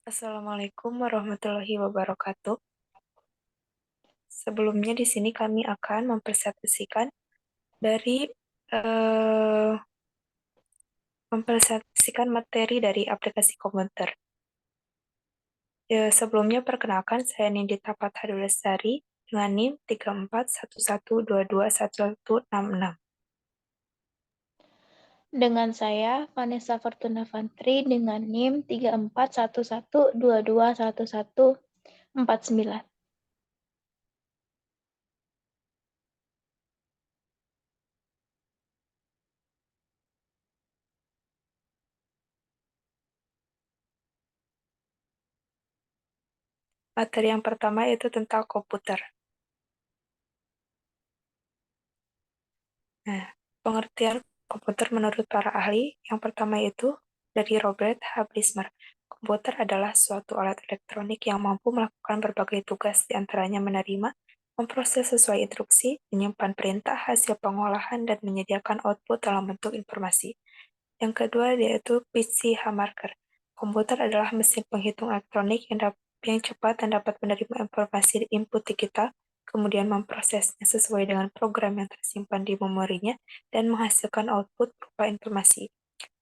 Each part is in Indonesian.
Assalamualaikum warahmatullahi wabarakatuh. Sebelumnya di sini kami akan mempresentasikan dari eh, mempresentasikan materi dari aplikasi komputer. Sebelumnya perkenalkan saya Nindita Fathadul Lestari dengan NIM 3411221166. Dengan saya, Vanessa Fortuna Fantri dengan NIM 3411221149. Materi yang pertama yaitu tentang komputer. Nah, pengertian komputer menurut para ahli yang pertama itu dari Robert H. Brismer. Komputer adalah suatu alat elektronik yang mampu melakukan berbagai tugas, diantaranya menerima, memproses sesuai instruksi, menyimpan perintah hasil pengolahan, dan menyediakan output dalam bentuk informasi. Yang kedua yaitu PC Hamarker. Komputer adalah mesin penghitung elektronik yang cepat dan dapat menerima informasi input digital, kemudian memprosesnya sesuai dengan program yang tersimpan di memorinya, dan menghasilkan output berupa informasi.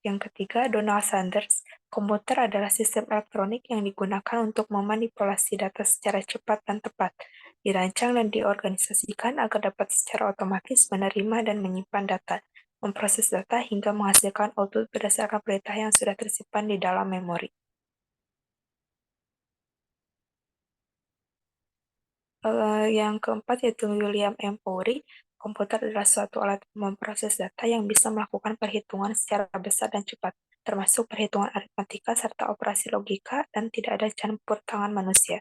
Yang ketiga, Donald Sanders. Komputer adalah sistem elektronik yang digunakan untuk memanipulasi data secara cepat dan tepat, dirancang dan diorganisasikan agar dapat secara otomatis menerima dan menyimpan data, memproses data hingga menghasilkan output berdasarkan perintah yang sudah tersimpan di dalam memori. Yang keempat yaitu William M. Poury. Komputer adalah suatu alat memproses data yang bisa melakukan perhitungan secara besar dan cepat, termasuk perhitungan aritmatika serta operasi logika, dan tidak ada campur tangan manusia.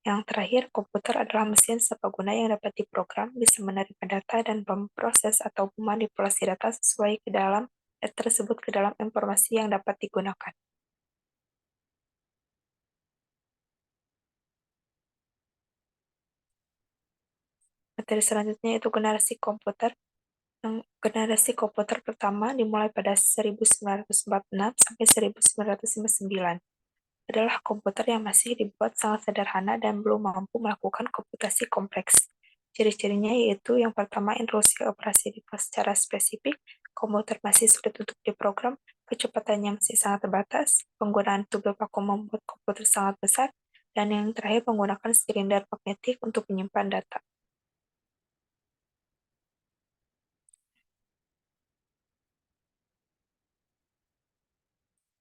Yang terakhir, komputer adalah mesin serbaguna yang dapat diprogram, bisa menerima data dan memproses atau memanipulasi data sesuai tersebut ke dalam informasi yang dapat digunakan. Materi selanjutnya yaitu generasi komputer. Generasi komputer pertama dimulai pada 1946 sampai 1959. Adalah komputer yang masih dibuat sangat sederhana dan belum mampu melakukan komputasi kompleks. Ciri-cirinya yaitu yang pertama, instruksi operasi secara spesifik, komputer masih sulit untuk diprogram, kecepatannya masih sangat terbatas, penggunaan tubel vakum membuat komputer sangat besar, dan yang terakhir menggunakan silinder magnetik untuk menyimpan data.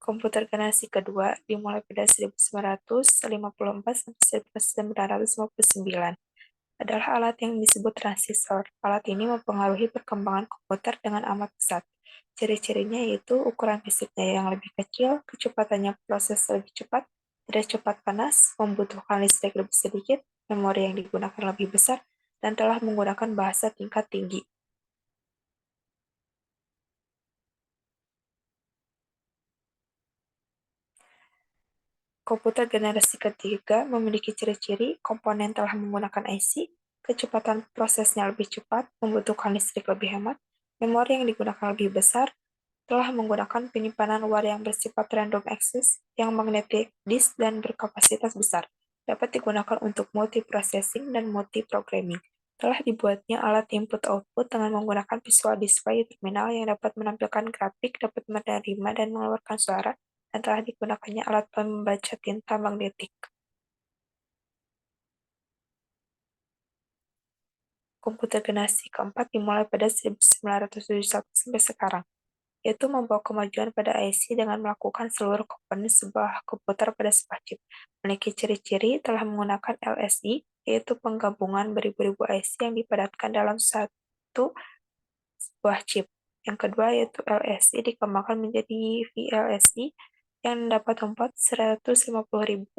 Komputer generasi kedua dimulai pada 1954 sampai 1959. Adalah alat yang disebut transistor. Alat ini mempengaruhi perkembangan komputer dengan amat pesat. Ciri-cirinya yaitu ukuran fisiknya yang lebih kecil, kecepatannya proses lebih cepat, tidak cepat panas, membutuhkan listrik lebih sedikit, memori yang digunakan lebih besar, dan telah menggunakan bahasa tingkat tinggi. Komputer generasi ketiga memiliki ciri-ciri komponen telah menggunakan IC, kecepatan prosesnya lebih cepat, membutuhkan listrik lebih hemat, memori yang digunakan lebih besar, telah menggunakan penyimpanan luar yang bersifat random access, yang magnetic disk dan berkapasitas besar, dapat digunakan untuk multiprocessing dan multiprogramming. Telah dibuatnya alat input-output dengan menggunakan visual display terminal yang dapat menampilkan grafik, dapat menerima dan mengeluarkan suara, dan telah digunakannya alat pembaca tinta magnetik. Komputer generasi keempat dimulai pada 1971 sampai sekarang, yaitu membawa kemajuan pada IC dengan melakukan seluruh komponen sebuah komputer pada sebuah chip. Memiliki ciri-ciri telah menggunakan LSI, yaitu penggabungan beribu-ribu IC yang dipadatkan dalam satu sebuah chip. Yang kedua yaitu LSI dikembangkan menjadi VLSI yang dapat membuat 150.000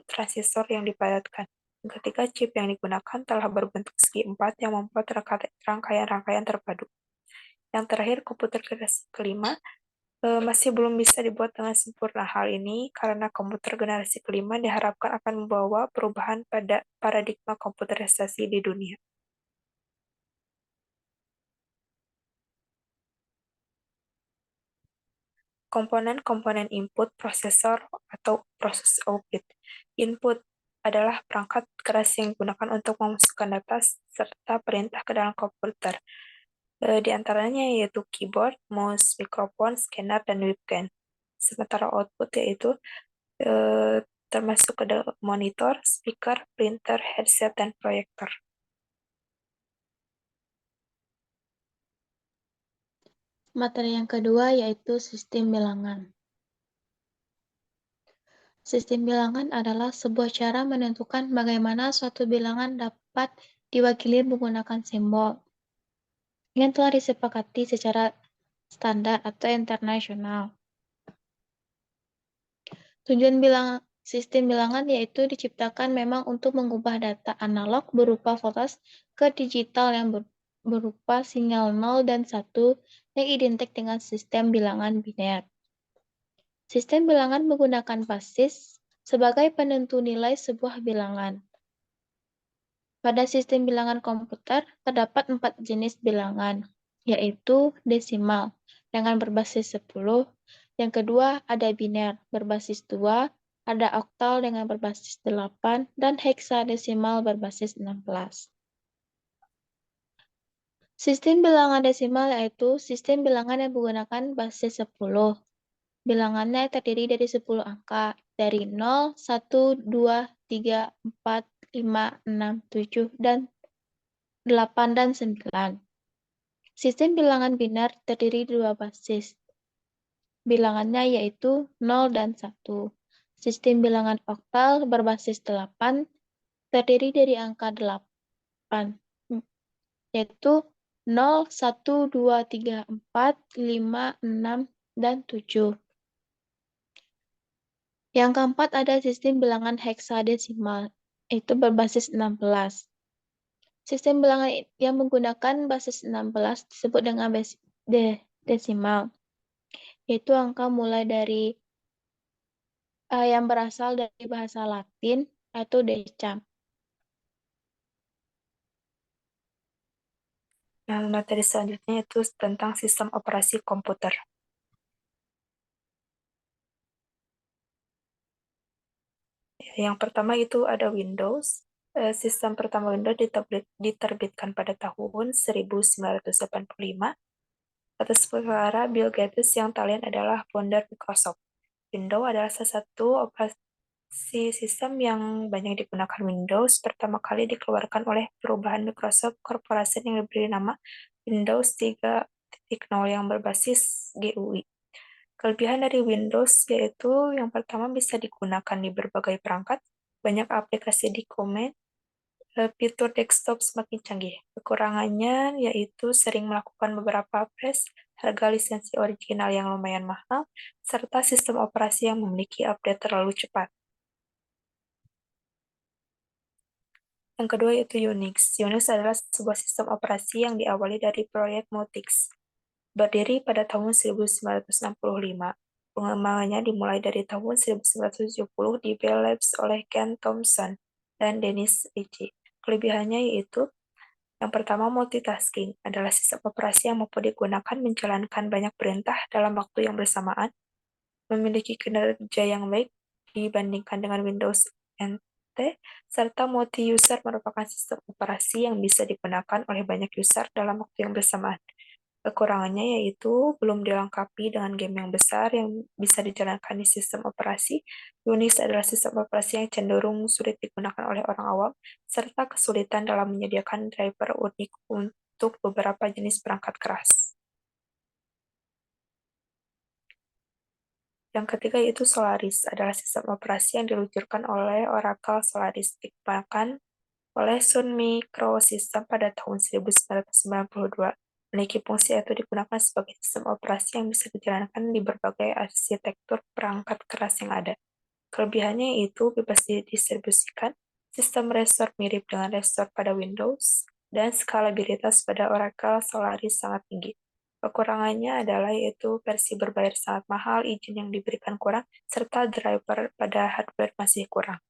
transistor yang dipadatkan. Yang ketiga, chip yang digunakan telah berbentuk segi empat yang membuat rangkaian-rangkaian terpadu. Yang terakhir, komputer generasi kelima masih belum bisa dibuat dengan sempurna. Hal ini karena komputer generasi kelima diharapkan akan membawa perubahan pada paradigma komputerisasi di dunia. Komponen-komponen input prosesor atau proses output. Input adalah perangkat keras yang digunakan untuk memasukkan data serta perintah ke dalam komputer. Di antaranya yaitu keyboard, mouse, mikrofon, scanner, dan webcam. Sementara output yaitu termasuk ke monitor, speaker, printer, headset, dan proyektor. Materi yang kedua yaitu sistem bilangan. Sistem bilangan adalah sebuah cara menentukan bagaimana suatu bilangan dapat diwakili menggunakan simbol yang telah disepakati secara standar atau internasional. Tujuan sistem bilangan yaitu diciptakan memang untuk mengubah data analog berupa voltage ke digital yang berupa sinyal 0 dan 1 yang identik dengan sistem bilangan biner. Sistem bilangan menggunakan basis sebagai penentu nilai sebuah bilangan. Pada sistem bilangan komputer, terdapat 4 jenis bilangan, yaitu desimal dengan berbasis 10, yang kedua ada biner berbasis 2, ada oktal dengan berbasis 8, dan heksadesimal berbasis 16. Sistem bilangan desimal yaitu sistem bilangan yang menggunakan basis 10. Bilangannya terdiri dari 10 angka, dari 0, 1, 2, 3, 4, 5, 6, 7, dan 8 dan 9. Sistem bilangan biner terdiri dari 2 basis. Bilangannya yaitu 0 dan 1. Sistem bilangan oktal berbasis 8 terdiri dari angka 8, yaitu 0, 1, 2, 3, 4, 5, 6, dan 7. Yang keempat ada sistem bilangan heksadesimal, itu berbasis 16. Sistem bilangan yang menggunakan basis 16 disebut dengan desimal, yaitu angka mulai dari yang berasal dari bahasa Latin atau decam. Nah, materi selanjutnya itu tentang sistem operasi komputer. Yang pertama itu ada Windows. Sistem pertama Windows diterbitkan pada tahun 1985 atas perkara Bill Gates yang kalian adalah founder Microsoft. Windows adalah salah satu operasi sistem yang banyak digunakan. Windows pertama kali dikeluarkan oleh perubahan Microsoft Corporation yang diberi nama Windows 3.0 yang berbasis GUI. Kelebihan dari Windows yaitu yang pertama bisa digunakan di berbagai perangkat, banyak aplikasi di komen, fitur desktop semakin canggih. Kekurangannya yaitu sering melakukan beberapa upgrade, harga lisensi original yang lumayan mahal, serta sistem operasi yang memiliki update terlalu cepat. Yang kedua yaitu Unix. Unix adalah sebuah sistem operasi yang diawali dari proyek Multics. Berdiri pada tahun 1965. Pengembangannya dimulai dari tahun 1970 di Bell Labs oleh Ken Thompson dan Dennis Ritchie. Kelebihannya yaitu yang pertama, multitasking adalah sistem operasi yang mampu digunakan menjalankan banyak perintah dalam waktu yang bersamaan, memiliki kinerja yang baik dibandingkan dengan Windows NT, serta multi-user merupakan sistem operasi yang bisa digunakan oleh banyak user dalam waktu yang bersamaan. Kekurangannya yaitu belum dilengkapi dengan game yang besar yang bisa dijalankan di sistem operasi. Unix adalah sistem operasi yang cenderung sulit digunakan oleh orang awam, serta kesulitan dalam menyediakan driver unik untuk beberapa jenis perangkat keras. Yang ketiga yaitu Solaris, adalah sistem operasi yang diluncurkan oleh Oracle Solaris, dikembangkan oleh Sun Microsystems pada tahun 1992. Memiliki fungsi yaitu digunakan sebagai sistem operasi yang bisa dijalankan di berbagai arsitektur perangkat keras yang ada. Kelebihannya yaitu bebas didistribusikan, sistem restore mirip dengan restore pada Windows, dan skalabilitas pada Oracle Solaris sangat tinggi. Kekurangannya adalah yaitu versi berbayar sangat mahal, izin yang diberikan kurang, serta driver pada hardware masih kurang.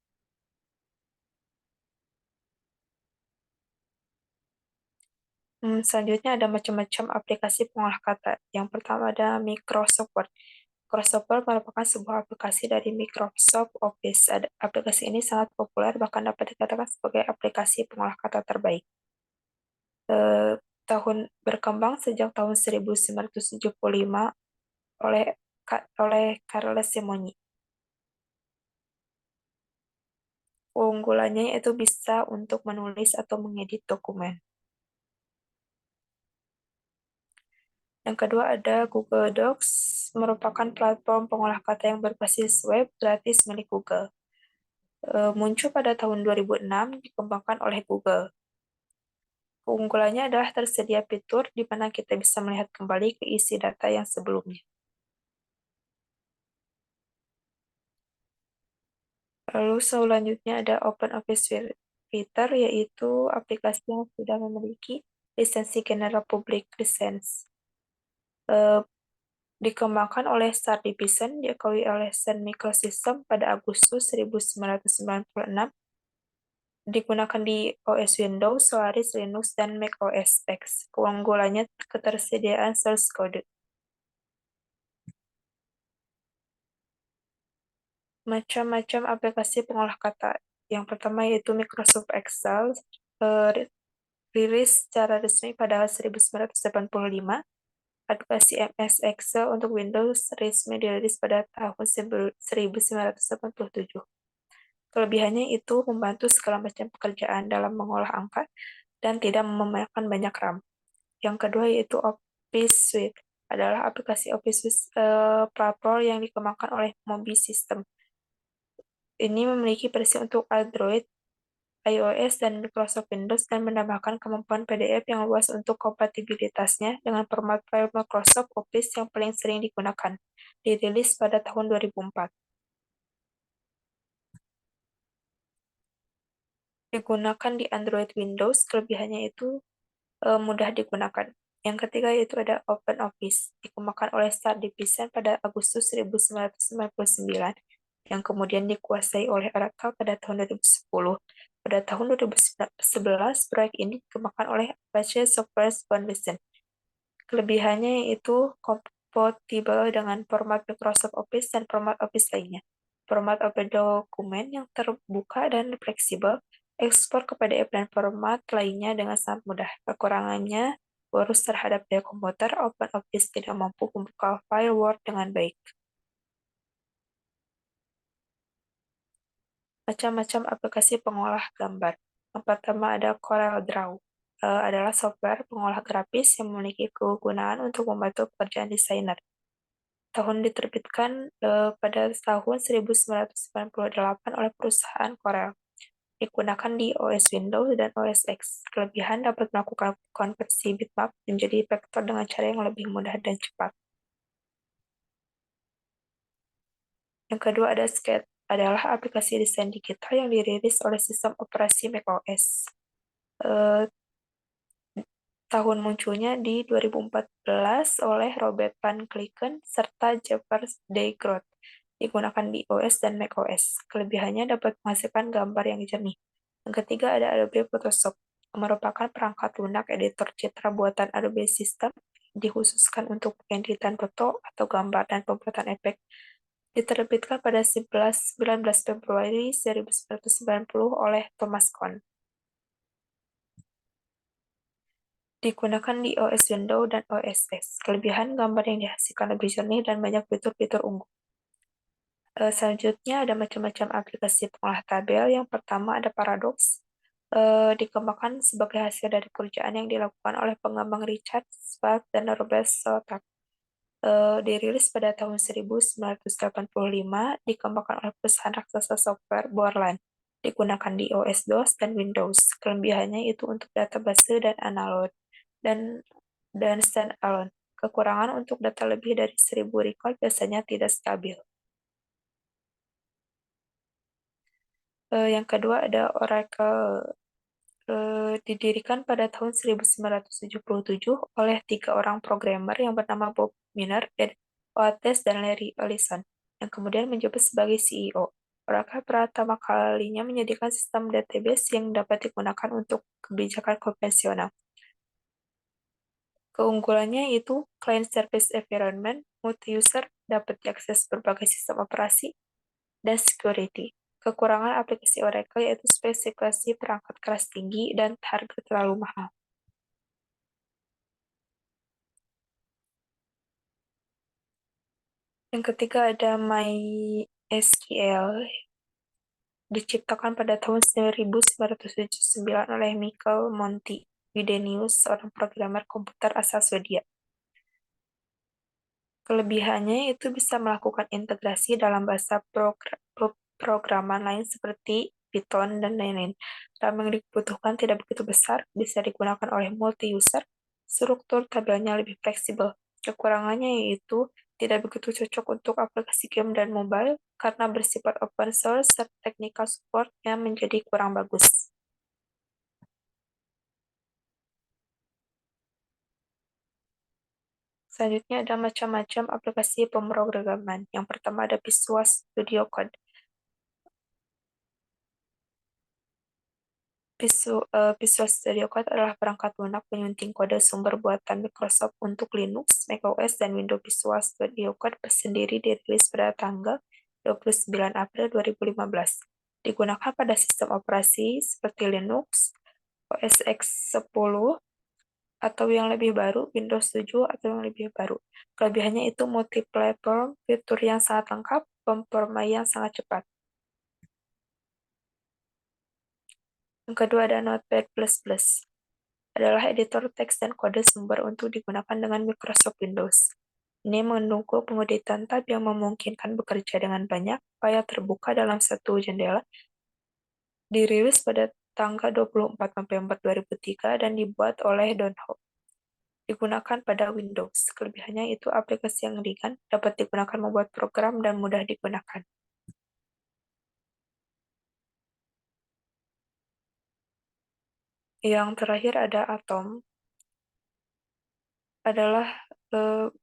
Selanjutnya ada macam-macam aplikasi pengolah kata. Yang pertama ada Microsoft Word. Crossover merupakan sebuah aplikasi dari Microsoft Office. Aplikasi ini sangat populer, bahkan dapat dikatakan sebagai aplikasi pengolah kata terbaik. Eh, Berkembang sejak tahun 1975 oleh Carles Simonyi. Keunggulannya yaitu bisa untuk menulis atau mengedit dokumen. Yang kedua ada Google Docs, merupakan platform pengolah kata yang berbasis web gratis milik Google. Muncul pada tahun 2006, dikembangkan oleh Google. Keunggulannya adalah tersedia fitur di mana kita bisa melihat kembali ke isi data yang sebelumnya. Lalu selanjutnya ada OpenOffice Writer, yaitu aplikasi yang sudah memiliki lisensi General Public License. Dikembangkan oleh Star Division, diakui oleh Sun Microsystems pada Agustus 1996, digunakan di OS Windows, Solaris, Linux, dan Mac OS X. Keunggulannya ketersediaan source code. Macam-macam aplikasi pengolah kata. Yang pertama yaitu Microsoft Excel, rilis secara resmi pada 1985. Aplikasi MS Excel untuk Windows resmi dirilis pada tahun 1987. Kelebihannya itu membantu segala macam pekerjaan dalam mengolah angka dan tidak memakan banyak RAM. Yang kedua yaitu Office Suite, adalah aplikasi Office platform yang dikembangkan oleh Mobi System. Ini memiliki versi untuk Android, iOS, dan Microsoft Windows dan menambahkan kemampuan PDF yang luas untuk kompatibilitasnya dengan format file Microsoft Office yang paling sering digunakan. Dirilis pada tahun 2004. Digunakan di Android Windows, kelebihannya itu mudah digunakan. Yang ketiga yaitu ada OpenOffice, dikembangkan oleh Star Division pada Agustus 1999, yang kemudian dikuasai oleh Oracle pada tahun 2010. Pada tahun 2011, proyek ini dikembangkan oleh Apache Software Foundation. Kelebihannya yaitu kompatibel dengan format Microsoft Office dan format Office lainnya. Format open dokumen yang terbuka dan fleksibel, ekspor ke PDF dan format lainnya dengan sangat mudah. Kekurangannya, boros terhadap daya komputer, OpenOffice tidak mampu membuka file Word dengan baik. Macam-macam aplikasi pengolah gambar. Yang pertama ada CorelDRAW. Adalah software pengolah grafis yang memiliki kegunaan untuk membantu pekerjaan desainer. Diterbitkan pada tahun 1998 oleh perusahaan Corel. Digunakan di OS Windows dan OS X. Kelebihan dapat melakukan konversi bitmap menjadi vektor dengan cara yang lebih mudah dan cepat. Yang kedua ada Sketch, adalah aplikasi desain digital yang dirilis oleh sistem operasi macOS. Tahun munculnya di 2014 oleh Robert Van Klicken serta Jeffers de Groot. Digunakan di OS dan macOS. Kelebihannya dapat menghasilkan gambar yang jernih. Yang ketiga ada Adobe Photoshop, merupakan perangkat lunak editor citra buatan Adobe System, dikhususkan untuk pengeditan foto atau gambar dan pembuatan efek. Diterbitkan pada 19 Februari 1990 oleh Thomas Kohn. Digunakan di OS Windows dan OS X. Kelebihan, gambar yang dihasilkan lebih jernih dan banyak fitur-fitur unggul. Selanjutnya ada macam-macam aplikasi pengolah tabel. Yang pertama ada Paradox, dikembangkan sebagai hasil dari pekerjaan yang dilakukan oleh pengembang Richard Schwartz dan Robert Sotak. Dirilis pada tahun 1985, dikembangkan oleh perusahaan raksasa software Borland. Digunakan di OS DOS dan Windows. Kelebihannya itu untuk database dan analog dan standalone. Kekurangan untuk data lebih dari 1000 record biasanya tidak stabil. Yang kedua ada Oracle, didirikan pada tahun 1977 oleh 3 orang programmer yang bernama Bob Miner, Ed Oates, dan Larry Ellison, yang kemudian menjabat sebagai CEO. Oracle pertama kalinya menyediakan sistem database yang dapat digunakan untuk kebijakan konvensional. Keunggulannya itu client service environment, multi-user, dapat diakses berbagai sistem operasi, dan security. Kekurangan aplikasi Oracle yaitu spesifikasi perangkat keras tinggi dan harga terlalu mahal. Yang ketiga ada MySQL, diciptakan pada tahun 1979 oleh Michael Monti-Widenius, seorang programmer komputer asal Swedia. Kelebihannya itu bisa melakukan integrasi dalam bahasa programan lain seperti Python dan lain-lain. RAM yang dibutuhkan tidak begitu besar, bisa digunakan oleh multi-user, struktur tabelnya lebih fleksibel. Kekurangannya yaitu tidak begitu cocok untuk aplikasi game dan mobile karena bersifat open source serta technical support-nya menjadi kurang bagus. Selanjutnya ada macam-macam aplikasi pemrograman. Yang pertama ada Visual Studio Code. Visual Studio Code adalah perangkat lunak penyunting kode sumber buatan Microsoft untuk Linux, macOS, dan Windows. Visual Studio Code sendiri dirilis pada tanggal 29 April 2015. Digunakan pada sistem operasi seperti Linux, OS X 10, atau yang lebih baru, Windows 7 atau yang lebih baru. Kelebihannya itu multi-platform, fitur yang sangat lengkap, performa yang sangat cepat. Yang kedua ada Notepad++. Adalah editor teks dan kode sumber untuk digunakan dengan Microsoft Windows. Ini mendukung pengeditan tab yang memungkinkan bekerja dengan banyak file terbuka dalam satu jendela. Dirilis pada tanggal 24 November 2003 dan dibuat oleh Don Ho. Digunakan pada Windows. Kelebihannya itu aplikasi yang ringan, dapat digunakan membuat program dan mudah digunakan. Yang terakhir ada Atom, adalah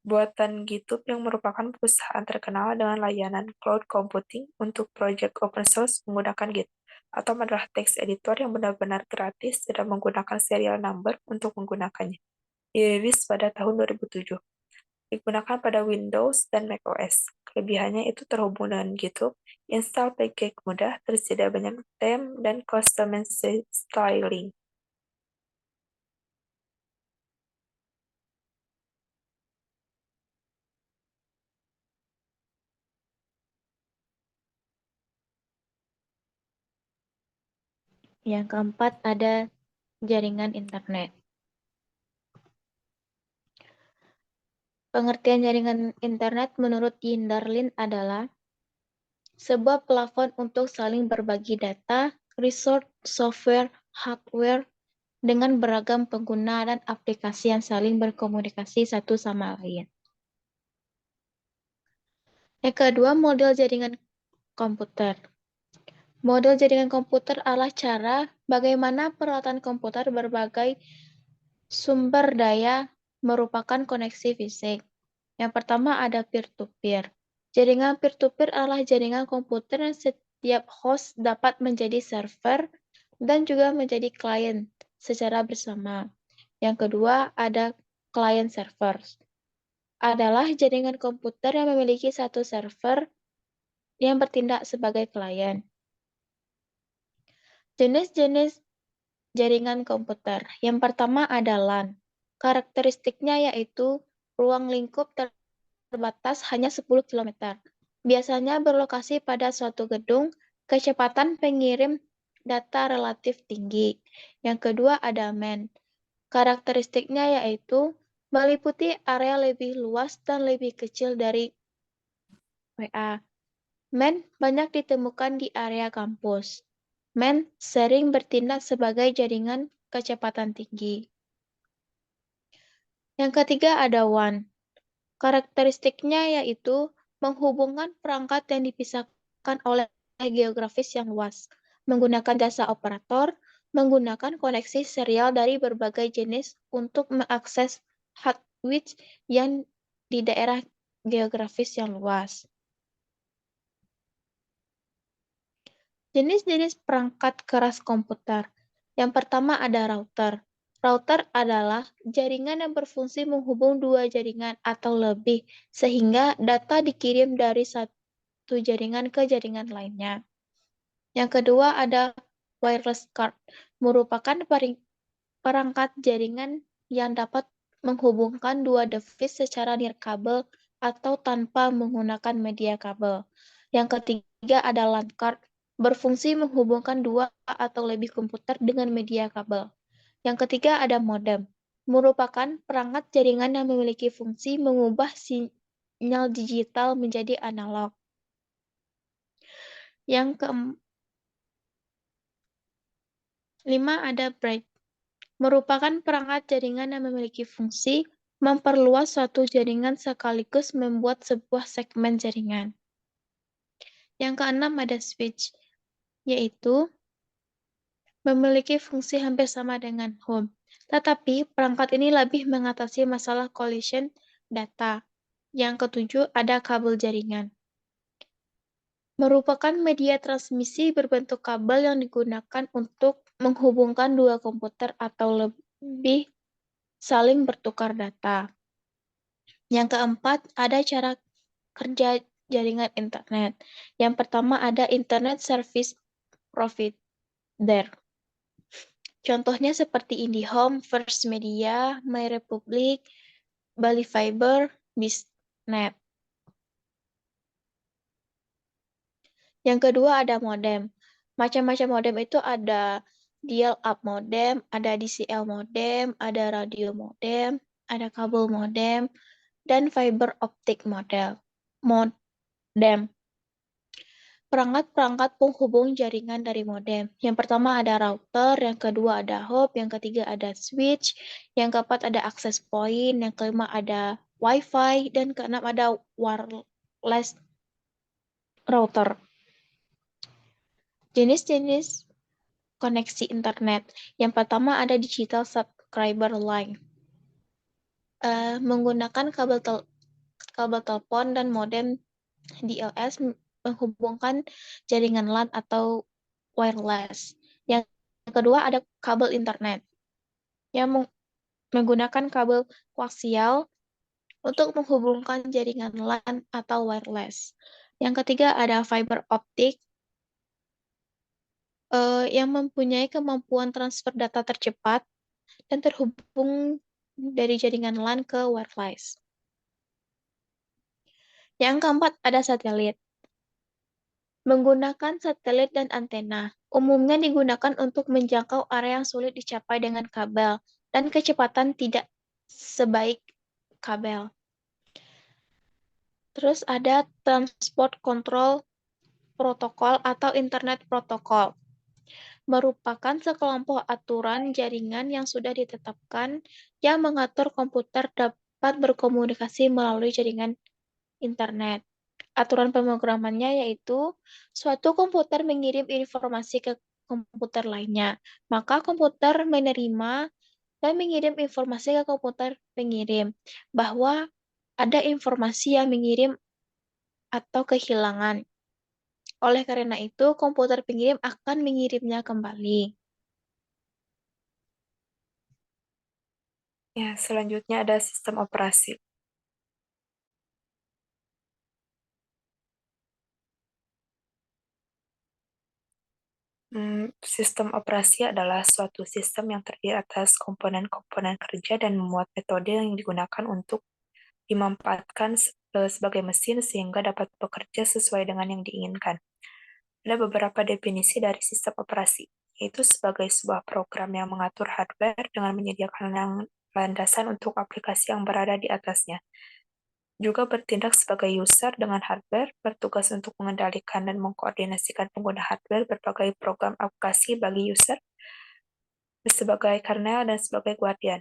buatan GitHub yang merupakan perusahaan terkenal dengan layanan cloud computing untuk proyek open source menggunakan Git. Atom adalah text editor yang benar-benar gratis dan menggunakan serial number untuk menggunakannya. Dirilis pada tahun 2007. Digunakan pada Windows dan macOS. Kelebihannya itu terhubung dengan GitHub, install package mudah, tersedia banyak theme, dan custom styling. Yang keempat ada jaringan internet. Pengertian jaringan internet menurut Yindarlin adalah sebuah plafon untuk saling berbagi data, resource, software, hardware, dengan beragam pengguna dan aplikasi yang saling berkomunikasi satu sama lain. Yang kedua, model jaringan komputer. Model jaringan komputer adalah cara bagaimana peralatan komputer berbagai sumber daya merupakan koneksi fisik. Yang pertama ada peer-to-peer. Jaringan peer-to-peer adalah jaringan komputer yang setiap host dapat menjadi server dan juga menjadi klien secara bersama. Yang kedua ada client server. Adalah jaringan komputer yang memiliki satu server yang bertindak sebagai klien. Jenis-jenis jaringan komputer. Yang pertama ada LAN. Karakteristiknya yaitu ruang lingkup terbatas hanya 10 km. Biasanya berlokasi pada suatu gedung, kecepatan pengirim data relatif tinggi. Yang kedua ada MAN. Karakteristiknya yaitu meliputi area lebih luas dan lebih kecil dari WA. MAN banyak ditemukan di area kampus. MAN sering bertindak sebagai jaringan kecepatan tinggi. Yang ketiga ada WAN. Karakteristiknya yaitu menghubungkan perangkat yang dipisahkan oleh geografis yang luas, menggunakan jasa operator, menggunakan koneksi serial dari berbagai jenis untuk mengakses hardware yang di daerah geografis yang luas. Jenis-jenis perangkat keras komputer. Yang pertama ada router. Router adalah jaringan yang berfungsi menghubung dua jaringan atau lebih, sehingga data dikirim dari satu jaringan ke jaringan lainnya. Yang kedua ada wireless card, merupakan perangkat jaringan yang dapat menghubungkan dua device secara nirkabel atau tanpa menggunakan media kabel. Yang ketiga ada LAN card, berfungsi menghubungkan dua atau lebih komputer dengan media kabel. Yang ketiga ada modem, merupakan perangkat jaringan yang memiliki fungsi mengubah sinyal digital menjadi analog. Yang kelima ada braid, merupakan perangkat jaringan yang memiliki fungsi memperluas suatu jaringan sekaligus membuat sebuah segmen jaringan. Yang keenam ada switch, yaitu memiliki fungsi hampir sama dengan home. Tetapi perangkat ini lebih mengatasi masalah collision data. Yang ketujuh ada kabel jaringan. Merupakan media transmisi berbentuk kabel yang digunakan untuk menghubungkan dua komputer atau lebih saling bertukar data. Yang keempat, ada cara kerja jaringan internet. Yang pertama ada Internet Service Provider. Contohnya seperti IndiHome, First Media, MyRepublic, Bali Fiber, Biznet. Yang kedua ada modem. Macam-macam modem itu ada dial-up modem, ada DCL modem, ada radio modem, ada kabel modem, dan fiber optic modem. Perangkat-perangkat penghubung jaringan dari modem. Yang pertama ada router, yang kedua ada hop, yang ketiga ada switch, yang keempat ada access point, yang kelima ada wifi, dan keenam ada wireless router. Jenis-jenis koneksi internet. Yang pertama ada digital subscriber line. Menggunakan kabel telepon dan modem DLS menghubungkan jaringan LAN atau wireless. Yang kedua ada kabel internet yang menggunakan kabel koaksial untuk menghubungkan jaringan LAN atau wireless. Yang ketiga ada fiber optik yang mempunyai kemampuan transfer data tercepat dan terhubung dari jaringan LAN ke wireless. Yang keempat ada satelit. Menggunakan satelit dan antena, umumnya digunakan untuk menjangkau area yang sulit dicapai dengan kabel dan kecepatan tidak sebaik kabel. Terus ada transport control protokol atau internet protokol. Merupakan sekelompok aturan jaringan yang sudah ditetapkan yang mengatur komputer dapat berkomunikasi melalui jaringan internet. Aturan pemrogramannya yaitu suatu komputer mengirim informasi ke komputer lainnya, maka komputer menerima dan mengirim informasi ke komputer pengirim bahwa ada informasi yang mengirim atau kehilangan. Oleh karena itu, komputer pengirim akan mengirimnya kembali. Ya, selanjutnya ada sistem operasi. Sistem operasi adalah suatu sistem yang terdiri atas komponen-komponen kerja dan memuat metode yang digunakan untuk dimanfaatkan sebagai mesin sehingga dapat bekerja sesuai dengan yang diinginkan. Ada beberapa definisi dari sistem operasi, yaitu sebagai sebuah program yang mengatur hardware dengan menyediakan landasan untuk aplikasi yang berada di atasnya. Juga bertindak sebagai user dengan hardware, bertugas untuk mengendalikan dan mengkoordinasikan pengguna hardware berbagai program aplikasi bagi user, sebagai kernel dan sebagai guardian.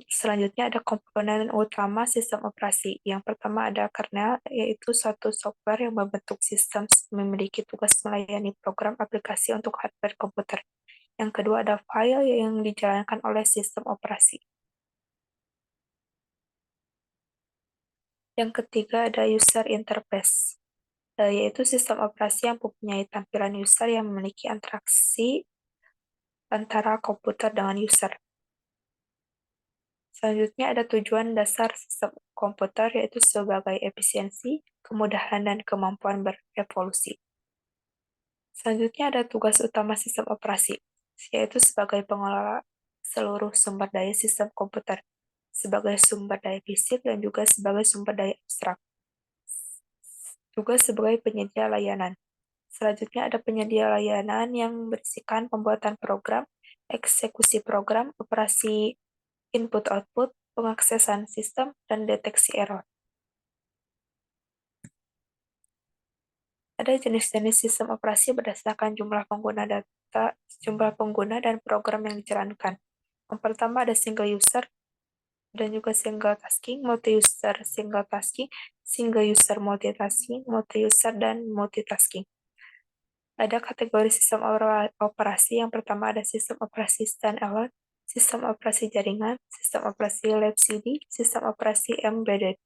Selanjutnya ada komponen utama sistem operasi. Yang pertama ada kernel, yaitu suatu software yang membentuk sistem memiliki tugas melayani program aplikasi untuk hardware komputer. Yang kedua ada file yang dijalankan oleh sistem operasi. Yang ketiga ada user interface, yaitu sistem operasi yang mempunyai tampilan user yang memiliki interaksi antara komputer dengan user. Selanjutnya ada tujuan dasar sistem komputer, yaitu sebagai efisiensi, kemudahan, dan kemampuan berevolusi. Selanjutnya ada tugas utama sistem operasi, yaitu sebagai pengelola seluruh sumber daya sistem komputer, sebagai sumber daya fisik dan juga sebagai sumber daya abstrak. Juga sebagai penyedia layanan. Selanjutnya ada penyedia layanan yang berisikan pembuatan program, eksekusi program, operasi input-output, pengaksesan sistem, dan deteksi error. Ada jenis-jenis sistem operasi berdasarkan jumlah pengguna dan program yang dijalankan. Yang pertama ada single user dan juga single tasking, multi-user single tasking, single user multitasking, multi-user, dan multitasking. Ada kategori sistem operasi. Yang pertama ada sistem operasi standalone, sistem operasi jaringan, sistem operasi lab CD, sistem operasi embedded.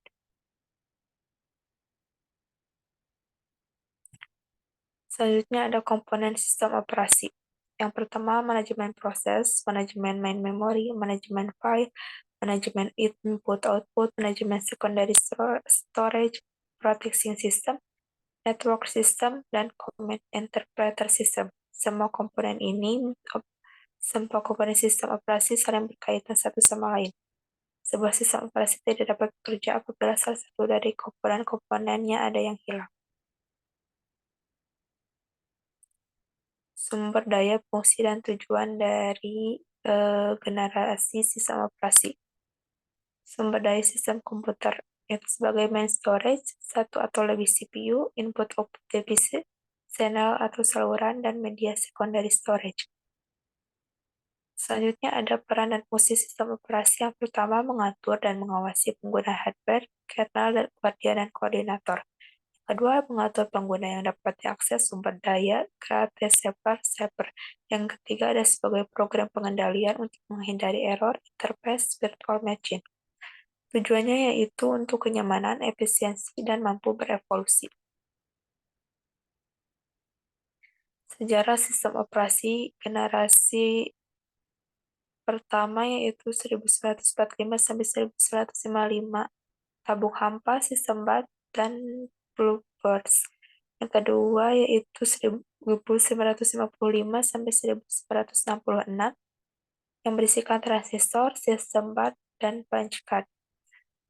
Selanjutnya ada komponen sistem operasi. Yang pertama, manajemen proses, manajemen main memory, manajemen file, manajemen input-output, manajemen secondary storage, protecting system, network system, dan command interpreter system. Semua komponen sistem operasi saling berkaitan satu sama lain. Sebuah sistem operasi tidak dapat bekerja apabila salah satu dari komponen-komponennya ada yang hilang. Sumber daya, fungsi, dan tujuan dari generasi sistem operasi. Sumber daya sistem komputer yaitu sebagai main storage, satu atau lebih CPU, input-output device, channel atau saluran, dan media secondary storage. Selanjutnya ada peran dan fungsi sistem operasi. Yang pertama, mengatur dan mengawasi pengguna hardware, kernel, dan koordinator. Kedua, mengatur pengguna yang dapat diakses sumber daya, create server. Yang ketiga, ada sebagai program pengendalian untuk menghindari error, interface, virtual machine. Tujuannya yaitu untuk kenyamanan, efisiensi, dan mampu berevolusi. Sejarah sistem operasi generasi pertama yaitu 1945 sampai 1955, tabung hampa, sistem BAT, dan bluebirds. Yang kedua yaitu 1955 sampai 1966, yang berisikan transistor, sistem BAT, dan punch card.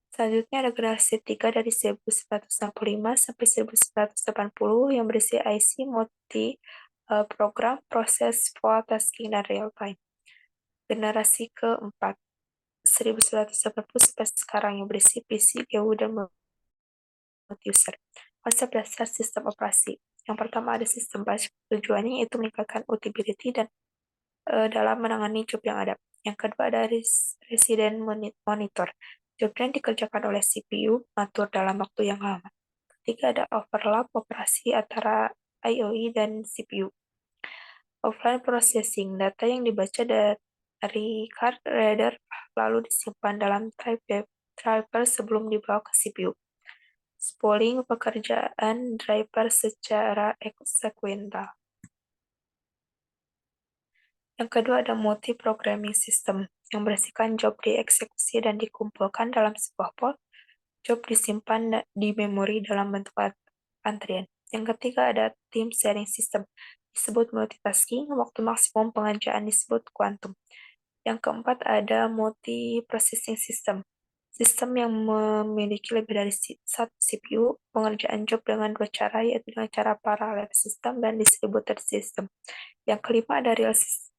Selanjutnya ada generasi 3 dari 1965 sampai 1980 yang berisi IC, multi program, proses, for tasking, dan real time. Generasi keempat 1980 sampai sekarang yang berisi PC, GPU, dan multi-user. Konsep dasar sistem operasi. Yang pertama ada sistem batch. Tujuannya yaitu meningkatkan usability dan dalam menangani job yang ada. Yang kedua ada resident monitor. Job yang dikerjakan oleh CPU mengatur dalam waktu yang lama. Ketiga ada overlap operasi antara IOE dan CPU. Offline processing, data yang dibaca dari card reader lalu disimpan dalam driver sebelum dibawa ke CPU. Spooling, pekerjaan driver secara sekuensial. Yang kedua ada multi-programming system, yang berisikan job dieksekusi dan dikumpulkan dalam sebuah pool, job disimpan di memori dalam bentuk antrian. Yang ketiga ada team sharing system, disebut multitasking, waktu maksimum pengerjaan disebut quantum. Yang keempat ada multi-processing system, sistem yang memiliki lebih dari satu CPU, pengerjaan job dengan dua cara, yaitu dengan cara parallel system dan distributed system. Yang kelima ada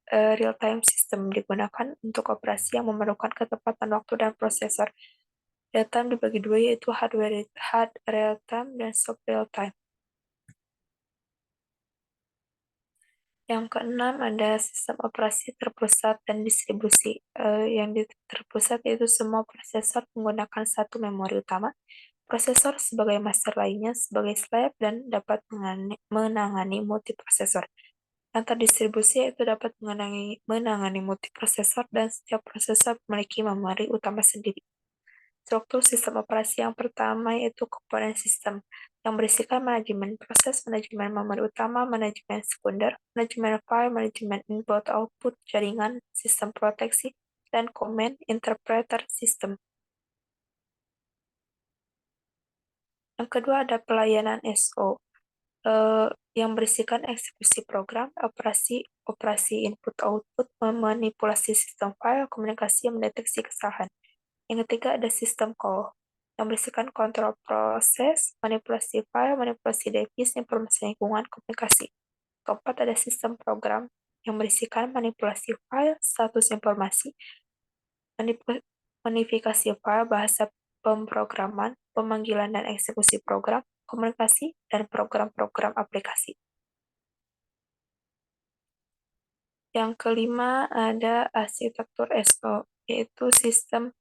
real-time system, digunakan untuk operasi yang memerlukan ketepatan waktu dan prosesor. Real-time dibagi dua, yaitu hard real-time dan soft real-time. Yang keenam ada sistem operasi terpusat dan distribusi. Yang terpusat yaitu semua prosesor menggunakan satu memori utama, prosesor sebagai master lainnya sebagai slave, dan dapat menangani multiprosesor. Yang terdistribusi yaitu dapat menangani multiprosesor dan setiap prosesor memiliki memori utama sendiri. Struktur sistem operasi yang pertama yaitu komponen sistem. yang berisikan manajemen proses, manajemen memori utama, manajemen sekunder, manajemen file, manajemen input-output jaringan, sistem proteksi, dan command interpreter system. Yang kedua ada pelayanan SO, yang berisikan eksekusi program, operasi input-output, memanipulasi sistem file, komunikasi, mendeteksi kesalahan. Yang ketiga ada sistem call, yang berisikan kontrol proses, manipulasi file, manipulasi device, informasi lingkungan, komunikasi. Keempat ada sistem program, yang berisikan manipulasi file, status informasi, modifikasi file, bahasa pemrograman, pemanggilan dan eksekusi program, komunikasi, dan program-program aplikasi. Yang kelima ada arsitektur SO, yaitu sistem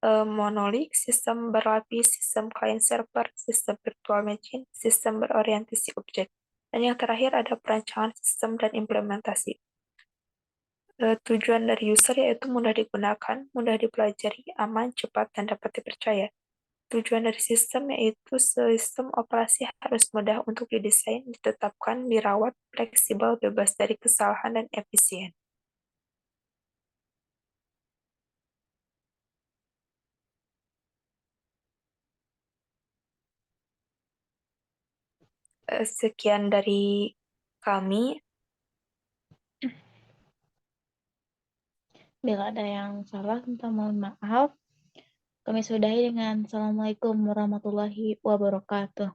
monolik, sistem berlapis, sistem client-server, sistem virtual machine, sistem berorientasi objek. Dan yang terakhir ada perancangan sistem dan implementasi. Tujuan dari user yaitu mudah digunakan, mudah dipelajari, aman, cepat, dan dapat dipercaya. Tujuan dari sistem yaitu sistem operasi harus mudah untuk didesain, ditetapkan, dirawat, fleksibel, bebas dari kesalahan, dan efisien. Sekian dari kami. Bila ada yang salah, minta mohon maaf. Kami sudahi dengan Assalamualaikum warahmatullahi wabarakatuh.